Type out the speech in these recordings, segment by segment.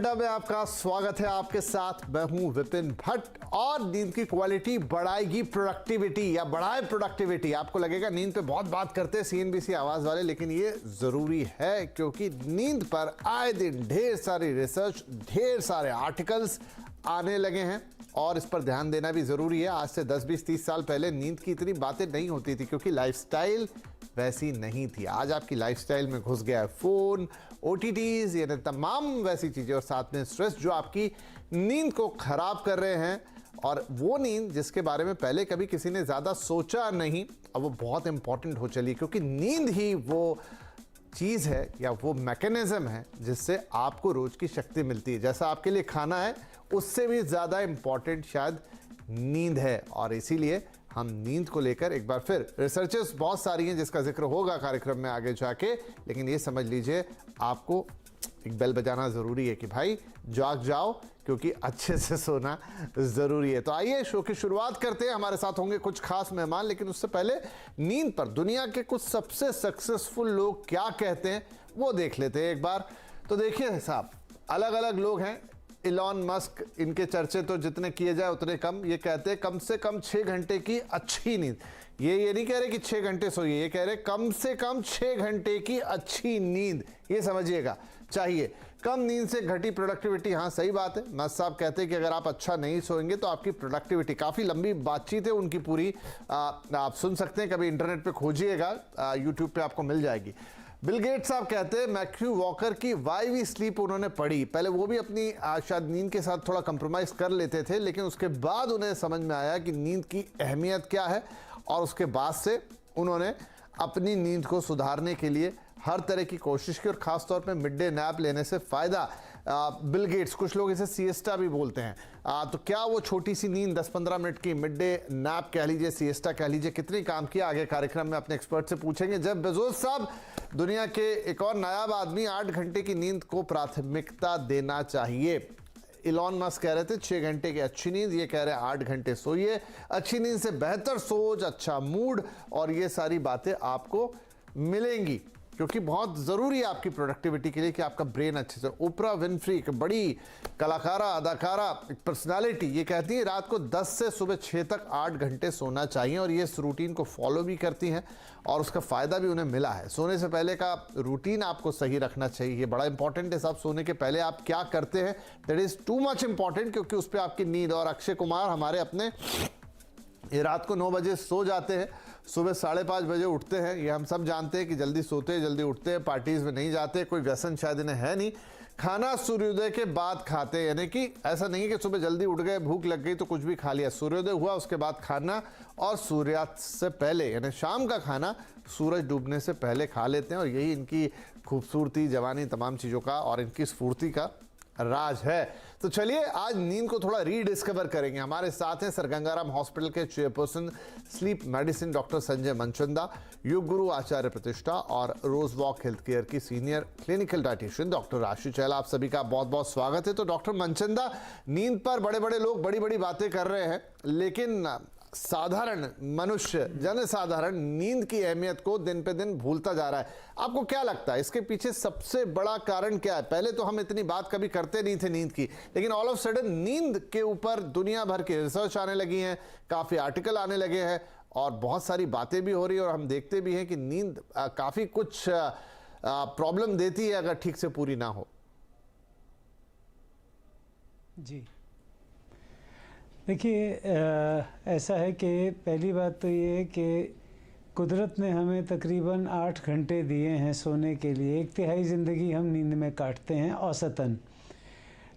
अड्डा में आपका स्वागत है। आपके साथ मैं हूं विपिन भट्ट। और नींद की क्वालिटी बढ़ाएगी प्रोडक्टिविटी या बढ़ाए प्रोडक्टिविटी। आपको लगेगा नींद पे बहुत बात करते हैं सीएनबीसी आवाज वाले, लेकिन ये जरूरी है क्योंकि नींद पर आए दिन ढेर सारी रिसर्च, ढेर सारे आर्टिकल्स आने लगे हैं और इस पर ध्यान देना भी जरूरी है। आज से 10, 20, 30 साल पहले नींद की इतनी बातें नहीं होती थी क्योंकि लाइफस्टाइल वैसी नहीं थी। आज आपकी लाइफस्टाइल में घुस गया है फोन, ओटीटीज, यानी तमाम वैसी चीजें और साथ में स्ट्रेस जो आपकी नींद को खराब कर रहे हैं। और वो नींद जिसके बारे में पहले कभी किसी ने ज्यादा सोचा नहीं, अब वो बहुत इंपॉर्टेंट हो चली क्योंकि नींद ही वो चीज है या वो मैकेनिज्म है जिससे आपको रोज की शक्ति मिलती है। जैसा आपके लिए खाना है उससे भी ज्यादा इंपॉर्टेंट शायद नींद है। और इसीलिए हम नींद को लेकर एक बार फिर, रिसर्चेस बहुत सारी हैं जिसका जिक्र होगा कार्यक्रम में आगे जाके, लेकिन ये समझ लीजिए आपको एक बेल बजाना जरूरी है कि भाई जाग जाओ क्योंकि अच्छे से सोना जरूरी है। तो आइए शो की शुरुआत करते हैं। हमारे साथ होंगे कुछ खास मेहमान, लेकिन उससे पहले नींद पर दुनिया के कुछ सबसे सक्सेसफुल लोग क्या कहते हैं वो देख लेते हैं एक बार। तो देखिए साहब, अलग अलग लोग हैं। इलॉन मस्क, इनके चर्चे तो जितने किए जाए उतने कम। ये कहते हैं कम से कम 6 घंटे की अच्छी नींद। ये नहीं कह रहे कि 6 घंटे सोइए, ये कह रहे कम से कम 6 घंटे की अच्छी नींद, ये समझिएगा, चाहिए। कम नींद से घटी प्रोडक्टिविटी, हाँ सही बात है। मस्क साहब कहते हैं कि अगर आप अच्छा नहीं सोएंगे तो आपकी प्रोडक्टिविटी, काफ़ी लंबी बातचीत है उनकी पूरी, आप सुन सकते हैं, कभी इंटरनेट पे खोजिएगा, यूट्यूब पे आपको मिल जाएगी। बिल गेट्स साहब कहते हैं मैथ्यू वॉकर की व्हाई वी स्लीप उन्होंने पढ़ी। पहले वो भी अपनी शायद नींद के साथ थोड़ा कंप्रोमाइज़ कर लेते थे, लेकिन उसके बाद उन्हें समझ में आया कि नींद की अहमियत क्या है और उसके बाद से उन्होंने अपनी नींद को सुधारने के लिए हर तरह की कोशिश की और ख़ास तौर पे मिड डे नैप लेने से फ़ायदा। बिल गेट्स, कुछ लोग इसे सिएस्टा भी बोलते हैं, तो क्या वो छोटी सी नींद 10-15 मिनट की मिड डे नैप कह लीजिए, सिएस्टा कह लीजिए, कितनी काम की, आगे कार्यक्रम में अपने एक्सपर्ट से पूछेंगे। जब बेजोस साहब, दुनिया के एक और नायाब आदमी, 8 घंटे की नींद को प्राथमिकता देना चाहिए। इलॉन मस्क कह रहे थे 6 घंटे की अच्छी नींद, ये कह रहे हैं 8 घंटे सोइए। अच्छी नींद से बेहतर सोच, अच्छा मूड और ये सारी बातें आपको मिलेंगी क्योंकि बहुत ज़रूरी है आपकी प्रोडक्टिविटी के लिए कि आपका ब्रेन अच्छे से। ओपरा विनफ्री, एक बड़ी कलाकारा, अदाकारा, एक पर्सनालिटी, ये कहती है रात को 10 से सुबह 6 तक 8 घंटे सोना चाहिए और ये इस रूटीन को फॉलो भी करती हैं और उसका फ़ायदा भी उन्हें मिला है। सोने से पहले का रूटीन आपको सही रखना चाहिए, ये बड़ा इंपॉर्टेंट है साहब। सोने के पहले आप क्या करते हैं, that is too much important क्योंकि उस पर आपकी नींद। और अक्षय कुमार हमारे अपने, ये रात को 9 बजे सो जाते हैं, सुबह 5:30 बजे उठते हैं। ये हम सब जानते हैं कि जल्दी सोते हैं, जल्दी उठते हैं, पार्टीज में नहीं जाते, कोई व्यसन शायद इन्हें है नहीं। खाना सूर्योदय के बाद खाते हैं, यानी कि ऐसा नहीं है कि सुबह जल्दी उठ गए, भूख लग गई तो कुछ भी खा लिया। सूर्योदय हुआ उसके बाद खाना, और सूर्यास्त से पहले यानी शाम का खाना सूरज डूबने से पहले खा लेते हैं। और यही इनकी खूबसूरती, जवानी, तमाम चीज़ों का और इनकी स्फूर्ति का राज है। तो चलिए आज नींद को थोड़ा रीडिस्कवर करेंगे। हमारे साथ हैं सर गंगाराम हॉस्पिटल के chairperson sleep medicine doctor Sanjay Manchanda, yoga guru आचार्य प्रतिष्ठा और रोज वॉक हेल्थ केयर की सीनियर क्लिनिकल डाइटिशियन डॉक्टर राशि चैला। आप सभी का बहुत बहुत स्वागत है। तो डॉक्टर मनचंदा, नींद पर बड़े बड़े लोग बड़ी बड़ी बातें कर रहे हैं, लेकिन साधारण मनुष्य, जनसाधारण नींद की अहमियत को दिन पे दिन भूलता जा रहा है। आपको क्या लगता है इसके पीछे सबसे बड़ा कारण क्या है? पहले तो हम इतनी बात कभी करते नहीं थे नींद की, लेकिन ऑल ऑफ सडन नींद के ऊपर दुनिया भर की रिसर्च आने लगी है, काफ़ी आर्टिकल आने लगे हैं और बहुत सारी बातें भी हो रही है और हम देखते भी हैं कि नींद काफ़ी कुछ प्रॉब्लम देती है अगर ठीक से पूरी ना हो। जी देखिए, ऐसा है कि पहली बात तो ये है कि कुदरत ने हमें तकरीबन 8 घंटे दिए हैं सोने के लिए। 1/3 ज़िंदगी हम नींद में काटते हैं औसतन।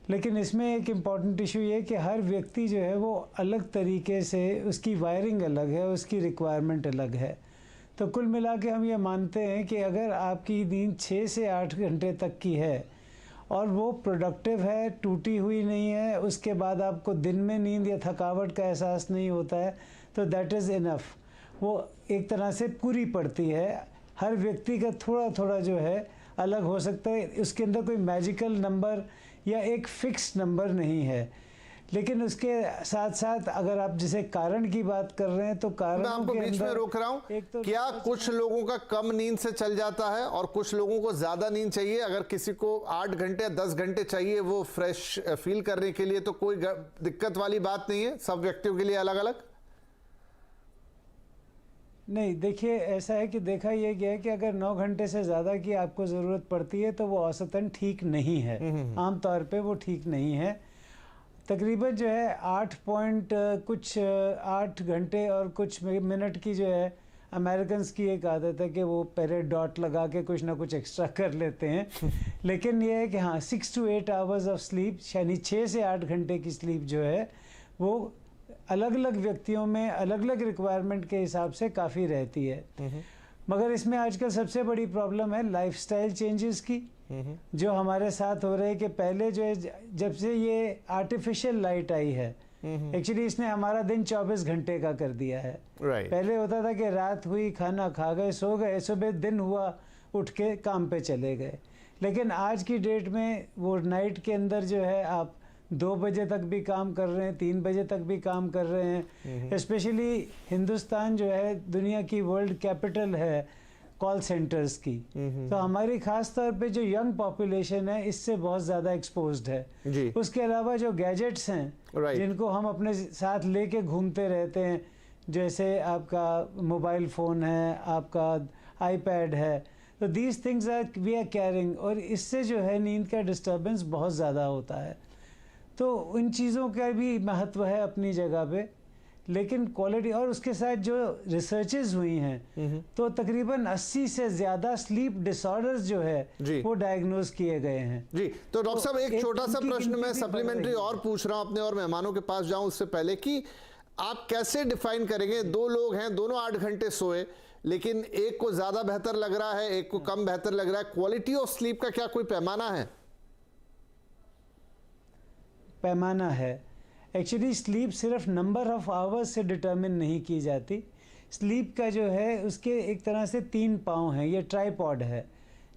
लेकिन इसमें एक इम्पॉर्टेंट इशू ये है कि हर व्यक्ति जो है वो अलग तरीके से, उसकी वायरिंग अलग है, उसकी रिक्वायरमेंट अलग है। तो कुल मिला के हम ये मानते हैं कि अगर आपकी नींद 6 से 8 घंटे तक की है और वो प्रोडक्टिव है, टूटी हुई नहीं है, उसके बाद आपको दिन में नींद या थकावट का एहसास नहीं होता है, तो दैट इज़ इनफ। वो एक तरह से पूरी पड़ती है। हर व्यक्ति का थोड़ा थोड़ा जो है अलग हो सकता है, उसके अंदर कोई मैजिकल नंबर या एक फिक्स नंबर नहीं है। लेकिन उसके साथ साथ अगर आप जिसे कारण की बात कर रहे हैं तो कारण मैं आपको बीच में रोक रहा हूं, क्या कुछ लोगों का कम नींद से चल जाता है और कुछ लोगों को ज्यादा नींद चाहिए? अगर किसी को 8 घंटे 10 घंटे चाहिए वो फ्रेश फील करने के लिए, तो कोई दिक्कत वाली बात नहीं है, सब व्यक्तियों के लिए अलग अलग? नहीं, देखिए ऐसा है कि देखा यह गया है कि अगर 9 घंटे से ज़्यादा की आपको ज़रूरत पड़ती है तो वो औसतन ठीक नहीं है, आमतौर पे वो ठीक नहीं है। तकरीबन जो है 8 घंटे और कुछ मिनट की जो है अमेरिकन्स की एक आदत है कि वो पहले डॉट लगा के कुछ ना कुछ एक्स्ट्रा कर लेते हैं। लेकिन ये है कि हाँ, 6 to 8 आवर्स ऑफ स्लीप, यानी 6 से 8 घंटे की स्लीप जो है वो अलग अलग व्यक्तियों में अलग अलग रिक्वायरमेंट के हिसाब से काफ़ी रहती है। मगर इसमें आजकल सबसे बड़ी प्रॉब्लम है लाइफस्टाइल चेंजेस की, जो हमारे साथ हो रहे हैं कि पहले जो है, जब से ये आर्टिफिशियल लाइट आई है, एक्चुअली इसने हमारा दिन 24 घंटे का कर दिया है। पहले होता था कि रात हुई, खाना खा गए, सो गए, सुबह दिन हुआ, उठ के काम पे चले गए। लेकिन आज की डेट में वो नाइट के अंदर जो है आप 2 बजे तक भी काम कर रहे हैं, 3 बजे तक भी काम कर रहे हैं। स्पेशली हिंदुस्तान जो है दुनिया की वर्ल्ड कैपिटल है कॉल सेंटर्स की, तो हमारी खास तौर पे जो यंग पॉपुलेशन है इससे बहुत ज़्यादा एक्सपोज्ड है। उसके अलावा जो गैजेट्स हैं जिनको हम अपने साथ लेके घूमते रहते हैं, जैसे आपका मोबाइल फ़ोन है, आपका आईपैड है, तो these things we are carrying, और इससे जो है नींद का डिस्टर्बेंस बहुत ज़्यादा होता है। तो इन चीज़ों का भी महत्व है अपनी जगह पे, लेकिन क्वालिटी और उसके साथ जो रिसर्चेज हुई हैं तो तकरीबन 80 से ज़्यादा स्लीप डिसऑर्डर्स जो है वो डायग्नोज किए गए हैं। जी, तो डॉक्टर साहब एक छोटा सा प्रश्न मैं सप्लीमेंट्री और पूछ रहा हूँ अपने और मेहमानों के पास जाऊँ उससे पहले, कि आप कैसे डिफाइन करेंगे, 2 लोग हैं, दोनों 8 घंटे सोए, लेकिन एक को ज़्यादा बेहतर लग रहा है, एक को कम बेहतर लग रहा है, क्वालिटी ऑफ स्लीप का क्या कोई पैमाना है? पैमाना है। एक्चुअली स्लीप सिर्फ नंबर ऑफ आवर्स से डिटरमिन नहीं की जाती। स्लीप का जो है उसके एक तरह से 3 पाँव हैं, ये ट्राइपॉड है,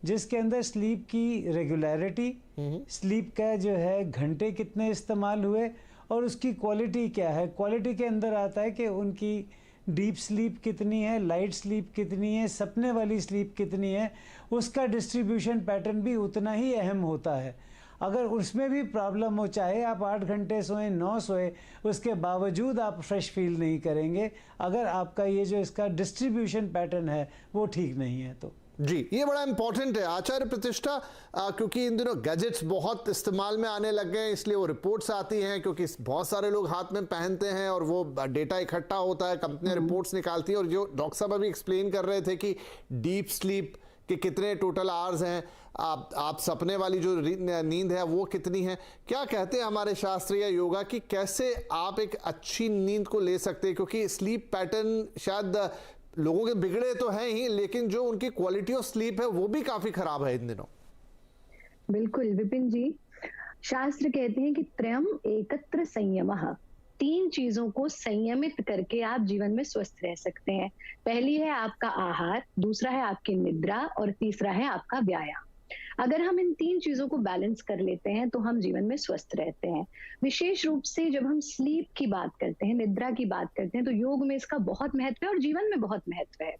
जिसके अंदर स्लीप की रेगुलरिटी, स्लीप का जो है घंटे कितने इस्तेमाल हुए और उसकी क्वालिटी क्या है। क्वालिटी के अंदर आता है कि उनकी डीप स्लीप कितनी है, लाइट स्लीप कितनी है, सपने वाली स्लीप कितनी है, उसका डिस्ट्रीब्यूशन पैटर्न भी उतना ही अहम होता है। अगर उसमें भी प्रॉब्लम हो, चाहे आप 8 घंटे सोएं, 9 सोए, उसके बावजूद आप फ्रेश फील नहीं करेंगे अगर आपका ये जो इसका डिस्ट्रीब्यूशन पैटर्न है वो ठीक नहीं है। तो जी, ये बड़ा इंपॉर्टेंट है आचार्य प्रतिष्ठा, क्योंकि इन दिनों गैजेट्स बहुत इस्तेमाल में आने लग गए हैं, इसलिए वो रिपोर्ट्स आती हैं, क्योंकि बहुत सारे लोग हाथ में पहनते हैं और वो डेटा इकट्ठा होता है, कंपनियां रिपोर्ट्स निकालती हैं, और जो डॉक्टर साहब अभी एक्सप्लेन कर रहे थे कि डीप स्लीप के कितने टोटल आवर्स हैं, आप सपने वाली जो नींद है वो कितनी है, क्या कहते हैं हमारे शास्त्र या योगा कि कैसे आप एक अच्छी नींद को ले सकते हैं? क्योंकि स्लीप पैटर्न शायद लोगों के बिगड़े तो हैं ही, लेकिन जो उनकी क्वालिटी ऑफ स्लीप है वो भी काफी खराब है इन दिनों। बिल्कुल विपिन जी, शास्त्र कहते हैं कि त्रयम एकत्र संयमः, 3 चीजों को संयमित करके आप जीवन में स्वस्थ रह सकते हैं। पहली है आपका आहार, दूसरा है आपकी निद्रा और तीसरा है आपका व्यायाम। अगर हम इन 3 चीजों को बैलेंस कर लेते हैं तो हम जीवन में स्वस्थ रहते हैं। विशेष रूप से जब हम स्लीप की बात करते हैं, निद्रा की बात करते हैं, तो योग में इसका बहुत महत्व है और जीवन में बहुत महत्व है।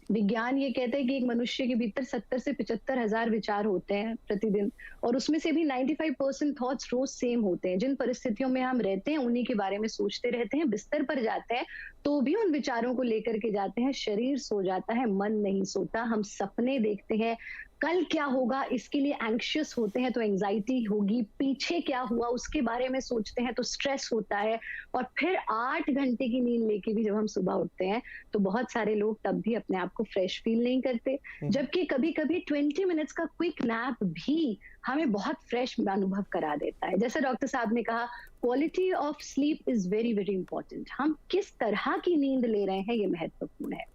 विज्ञान ये कहता है कि एक मनुष्य के भीतर 70 से 75 हजार विचार होते हैं प्रतिदिन, और उसमें से भी 95% थॉट्स रोज सेम होते हैं। जिन परिस्थितियों में हम रहते हैं उन्हीं के बारे में सोचते रहते हैं, बिस्तर पर जाते हैं तो भी उन विचारों को लेकर के जाते हैं, शरीर सो जाता है, मन नहीं सोता, हम सपने देखते हैं, कल क्या होगा इसके लिए एंग्शियस होते हैं तो एंजाइटी होगी, पीछे क्या हुआ उसके बारे में सोचते हैं तो स्ट्रेस होता है, और फिर 8 घंटे की नींद लेके भी जब हम सुबह उठते हैं तो बहुत सारे लोग तब भी अपने आप को फ्रेश फील नहीं करते, जबकि कभी कभी 20 मिनट्स का क्विक नैप भी हमें बहुत फ्रेश अनुभव करा देता है। जैसे डॉक्टर साहब ने कहा, quality of sleep is very very important. हम किस तरह की नींद ले रहे हैं ये महत्वपूर्ण है।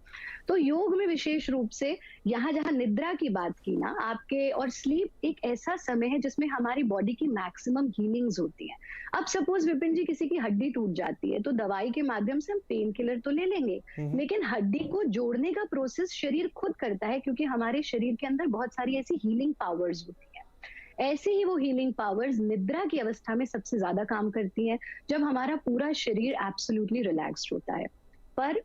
तो योग में विशेष रूप से यहाँ जहाँ निद्रा की बात की ना आपके, और स्लीप एक ऐसा समय है जिसमें हमारी बॉडी की मैक्सिमम हीलिंग्स होती हैं। अब सपोज विपिन जी किसी की हड्डी टूट जाती है तो दवाई के माध्यम से हम पेन किलर तो ले लेंगे, लेकिन हड्डी को जोड़ने का प्रोसेस शरीर खुद करता है, क्योंकि हमारे शरीर के अंदर बहुत सारी ऐसी हीलिंग पावर्स होती है। ऐसे ही वो हीलिंग पावर्स निद्रा की अवस्था में सबसे ज्यादा काम करती हैं, जब हमारा पूरा शरीर एब्सोल्युटली रिलैक्स्ड होता है। पर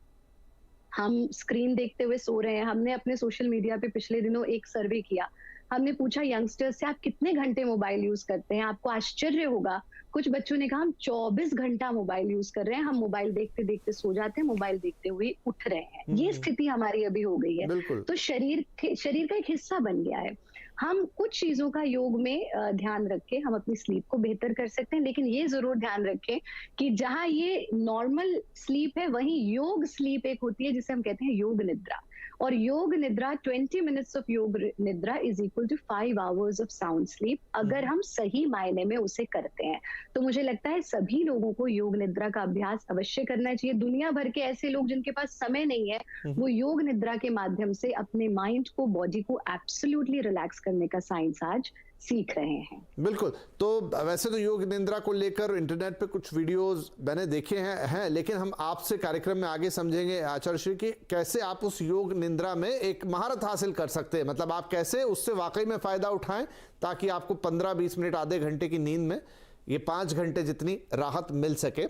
हम स्क्रीन देखते हुए सो रहे हैं। हमने अपने सोशल मीडिया पे पिछले दिनों एक सर्वे किया, हमने पूछा यंगस्टर्स से आप कितने घंटे मोबाइल यूज करते हैं। आपको आश्चर्य होगा, कुछ बच्चों ने कहा हम 24 घंटा मोबाइल यूज कर रहे हैं, हम मोबाइल देखते देखते सो जाते हैं, मोबाइल देखते हुए उठ रहे हैं। ये स्थिति हमारी अभी हो गई है। तो शरीर का एक हिस्सा बन गया है। हम कुछ चीजों का योग में ध्यान रख के हम अपनी स्लीप को बेहतर कर सकते हैं, लेकिन ये जरूर ध्यान रखें कि जहां ये नॉर्मल स्लीप है, वहीं योग स्लीप एक होती है जिसे हम कहते हैं योग निद्रा। और योग निद्रा 20 minutes of yoga nidra is equal to 5 hours of sound sleep, अगर हम सही मायने में उसे करते हैं। तो मुझे लगता है सभी लोगों को योग निद्रा का अभ्यास अवश्य करना चाहिए। दुनिया भर के ऐसे लोग जिनके पास समय नहीं है, वो योग निद्रा के माध्यम से अपने माइंड को, बॉडी को एब्सोल्युटली रिलैक्स करने का साइंस आज सीख रहे हैं। बिल्कुल। तो वैसे तो योग निद्रा को लेकर इंटरनेट पे कुछ वीडियोस मैंने देखे हैं, लेकिन हम आपसे कार्यक्रम में आगे समझेंगे आचार्य श्री कि कैसे आप उस योग निद्रा में एक महारत हासिल कर सकते हैं, मतलब आप कैसे उससे वाकई में फायदा उठाएं ताकि आपको 15-20 मिनट, आधे घंटे की नींद में ये 5 घंटे जितनी राहत मिल सके।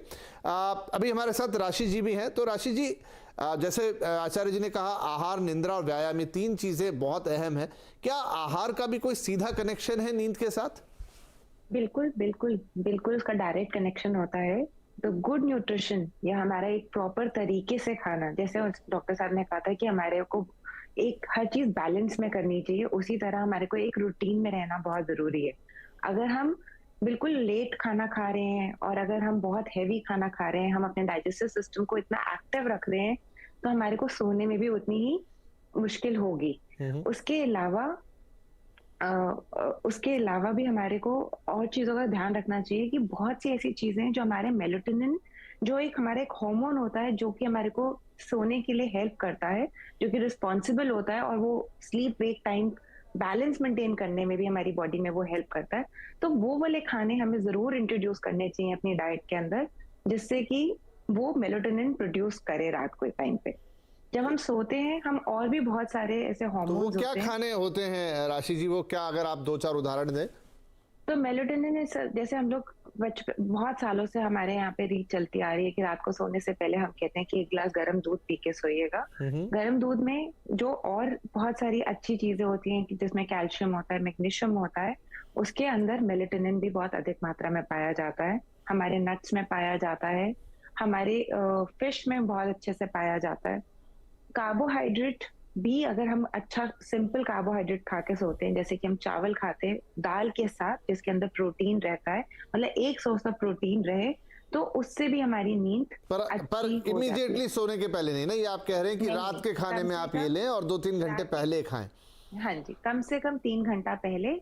अभी हमारे साथ राशि जी भी हैं। तो राशि जी, जैसे आचार्य जी ने कहा, आहार, निद्रा और व्यायाम, ये 3 चीजें बहुत अहम है। क्या आहार का भी कोई सीधा कनेक्शन है नींद के साथ? बिल्कुल बिल्कुल बिल्कुल, उसका डायरेक्ट कनेक्शन होता है। तो गुड न्यूट्रिशन या हमारा एक प्रॉपर तरीके से खाना, जैसे डॉक्टर साहब ने कहा था कि हमारे को एक हर चीज बैलेंस में करनी चाहिए, उसी तरह हमारे को एक रूटीन में रहना बहुत जरूरी है। अगर हम बिल्कुल लेट खाना खा रहे हैं और अगर हम बहुत हैवी खाना खा रहे हैं, हम अपने डाइजेस्टिव सिस्टम को इतना एक्टिव रख रहे हैं, तो हमारे को सोने में भी उतनी ही मुश्किल होगी। उसके अलावा भी हमारे को और चीजों का ध्यान रखना चाहिए कि बहुत सी ऐसी चीजें जो हमारे मेलेटोनिन, जो एक हमारा एक हार्मोन होता है जो कि हमारे को सोने के लिए हेल्प करता है, जो कि रिस्पॉन्सिबल होता है और वो sleep wake time balance maintain करने में भी हमारी बॉडी में वो हेल्प करता है। तो वो वाले खाने हमें जरूर इंट्रोड्यूस करने चाहिए अपनी डाइट के अंदर, जिससे कि वो मेलेटोनिन प्रोड्यूस करे रात को टाइम पे। जब हम सोते हैं, हम और भी बहुत सारे ऐसे हार्मोन्स होते हैं। क्या खाने होते हैं राशि जी, वो क्या, अगर आप 2-4 उदाहरण दें? तो मेलेटोनिन, जैसे हम लोग बहुत सालों से हमारे यहाँ पे रीत चलती आ रही है कि रात को सोने से पहले हम कहते हैं कि 1 गिलास गर्म दूध पी के सोइएगा। गर्म दूध में जो और बहुत सारी अच्छी चीजें होती हैं कि जिसमें कैल्शियम होता है, मैग्नीशियम होता है, उसके अंदर मेलेटोनिन भी बहुत अधिक मात्रा में पाया जाता है। हमारे नट्स में पाया जाता है, हमारे फिश में बहुत अच्छे से पाया जाता है। कार्बोहाइड्रेट भी, अगर हम अच्छा सिंपल कार्बोहाइड्रेट खा के सोते हैं, जैसे कि हम चावल खाते हैं दाल के साथ जिसके अंदर प्रोटीन रहता है, मतलब एक सोर्स ऑफ प्रोटीन रहे, तो उससे भी हमारी नींद पर इमीडिएटली सोने के पहले नहीं ना, ये आप कह रहे हैं कि रात के खाने में आप ये लें और 2-3 घंटे पहले खाएं? हाँ जी, कम से कम 3 घंटा पहले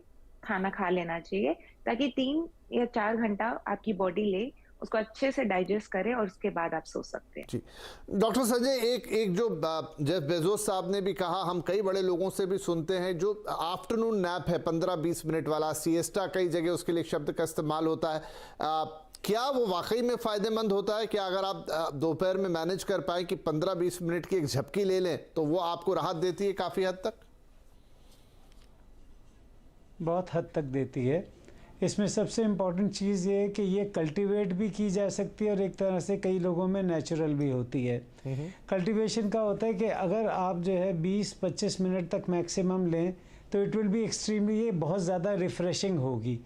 खाना खा लेना चाहिए, ताकि 3 या 4 घंटा आपकी बॉडी ले, उसको अच्छे से डाइजेस्ट करें और उसके बाद आप सो सकते हैं। जी। डॉक्टर संजय, एक जो जेफ बेजोस साहब ने भी कहा, हम कई बड़े लोगों से भी सुनते हैं, जो आफ्टरनून नैप है 15-20 मिनट वाला, सिएस्टा कई जगह उसके लिए शब्द का इस्तेमाल होता है, क्या वो वाकई में फायदेमंद होता है? क्या अगर आप दोपहर में मैनेज कर पाए कि 15-20 मिनट की एक झपकी ले लें तो वो आपको राहत देती है काफ़ी हद तक? बहुत हद तक देती है। इसमें सबसे इम्पॉर्टेंट चीज़ ये है कि ये कल्टीवेट भी की जा सकती है और एक तरह से कई लोगों में नेचुरल भी होती है। कल्टीवेशन का होता है कि अगर आप जो है 20-25 मिनट तक मैक्सिमम लें तो इट विल बी एक्सट्रीमली, ये बहुत ज़्यादा रिफ़्रेशिंग होगी।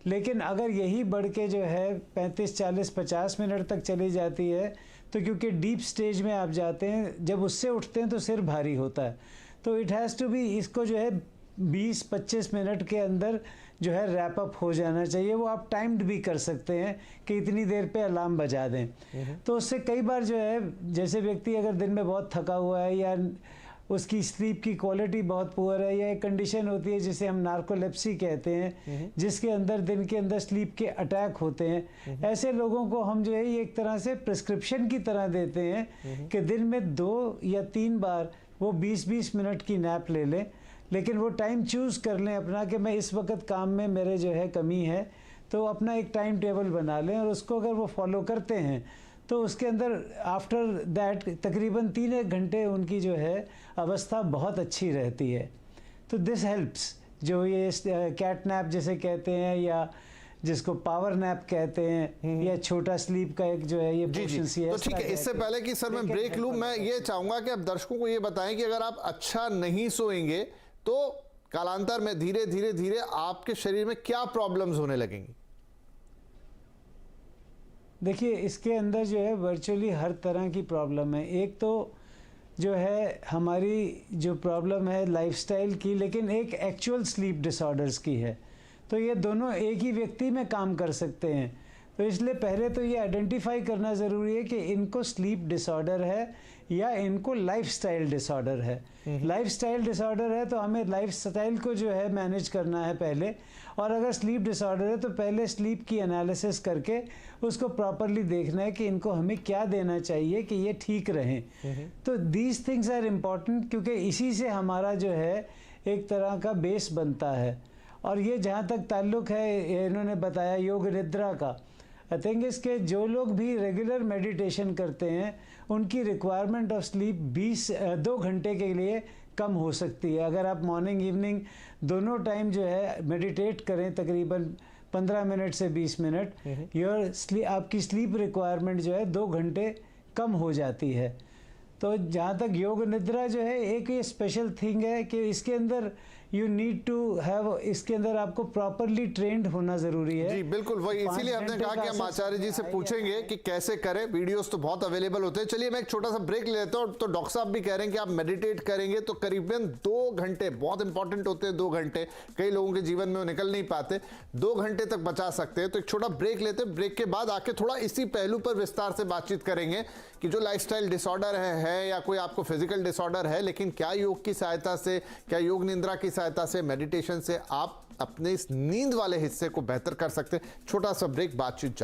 लेकिन अगर यही बढ़ के जो है 35-40-50 मिनट तक चली जाती है, तो क्योंकि डीप स्टेज में आप जाते हैं, जब उससे उठते हैं तो सिर भारी होता है। तो इट हैज़ टू बी, इसको जो है 20-25 मिनट के अंदर जो है रैप अप हो जाना चाहिए। वो आप टाइम्ड भी कर सकते हैं कि इतनी देर पे अलार्म बजा दें। तो उससे कई बार जो है, जैसे व्यक्ति अगर दिन में बहुत थका हुआ है या उसकी स्लीप की क्वालिटी बहुत पुअर है, या एक कंडीशन होती है जिसे हम नार्कोलेप्सी कहते हैं, जिसके अंदर दिन के अंदर स्लीप के अटैक होते हैं, ऐसे लोगों को हम जो है ये एक तरह से प्रिस्क्रिप्शन की तरह देते हैं कि दिन में 2 या 3 बार वो 20-20 मिनट की नैप ले लें, लेकिन वो टाइम चूज़ कर लें अपना कि मैं इस वक्त काम में मेरे जो है कमी है, तो अपना एक टाइम टेबल बना लें और उसको अगर वो फॉलो करते हैं तो उसके अंदर आफ्टर दैट तकरीबन 3-1 घंटे उनकी जो है अवस्था बहुत अच्छी रहती है। तो दिस हेल्प्स। जो ये कैट नैप जिसे कहते हैं, या जिसको पावर नैप कहते हैं, या छोटा स्लीप का एक जो है ये जी जी। पोर्शन तो ठीक है, इससे पहले कि सर मैं ब्रेक लूं, मैं ये चाहूंगा कि आप दर्शकों को ये बताएं कि अगर आप अच्छा नहीं सोएंगे तो कालांतर में धीरे धीरे धीरे आपके शरीर में क्या प्रॉब्लम्स होने लगेंगी। देखिए, इसके अंदर जो है वर्चुअली हर तरह की प्रॉब्लम है। एक तो जो है हमारी जो प्रॉब्लम है लाइफस्टाइल की, लेकिन एक एक्चुअल स्लीप डिसऑर्डर्स की है। तो ये दोनों एक ही व्यक्ति में काम कर सकते हैं। तो इसलिए पहले तो ये आइडेंटिफाई करना ज़रूरी है कि इनको स्लीप डिसऑर्डर है या इनको लाइफस्टाइल डिसऑर्डर है। लाइफस्टाइल डिसऑर्डर है तो हमें लाइफस्टाइल को जो है मैनेज करना है पहले, और अगर स्लीप डिसऑर्डर है तो पहले स्लीप की एनालिसिस करके उसको प्रॉपरली देखना है कि इनको हमें क्या देना चाहिए कि ये ठीक रहें। तो दीज थिंग्स आर इम्पॉर्टेंट, क्योंकि इसी से हमारा जो है एक तरह का बेस बनता है। और ये जहाँ तक ताल्लुक़ है, इन्होंने बताया योग निद्रा का, आई थिंक इसके जो लोग भी रेगुलर मेडिटेशन करते हैं उनकी रिक्वायरमेंट ऑफ स्लीप 2 घंटे के लिए कम हो सकती है। अगर आप मॉर्निंग इवनिंग दोनों टाइम जो है मेडिटेट करें तकरीबन 15 मिनट से 20 मिनट, आपकी स्लीप रिक्वायरमेंट जो है 2 घंटे कम हो जाती है। तो जहाँ तक योग निद्रा जो है एक ये स्पेशल थिंग है कि इसके अंदर यू नीड टू हैव, इसके अंदर आपको प्रॉपरली ट्रेंड होना जरूरी है। जी बिल्कुल, वही इसीलिए हमने कहा कि हम आचार्य जी से पूछेंगे कि कैसे करें। वीडियोस तो बहुत अवेलेबल होते हैं। चलिए मैं एक छोटा सा ब्रेक ले लेता हूँ। तो डॉक्टर साहब भी कह रहे हैं कि आप मेडिटेट करेंगे तो करीबन 2 घंटे बहुत इंपॉर्टेंट होते हैं। 2 घंटे कई लोगों के जीवन में वो निकल नहीं पाते, 2 घंटे तक बचा सकते हैं। तो एक छोटा ब्रेक लेते हैं, ब्रेक के बाद आके थोड़ा इसी पहलू पर विस्तार से बातचीत करेंगे कि जो लाइफस्टाइल डिसऑर्डर है या कोई आपको फिजिकल डिसऑर्डर है, लेकिन क्या योग की सहायता से, क्या योग निद्रा की सहायता से, मेडिटेशन से आप अपने इस नींद वाले हिस्से को बेहतर कर सकते हैं। छोटा सा ब्रेक, बातचीत जारी।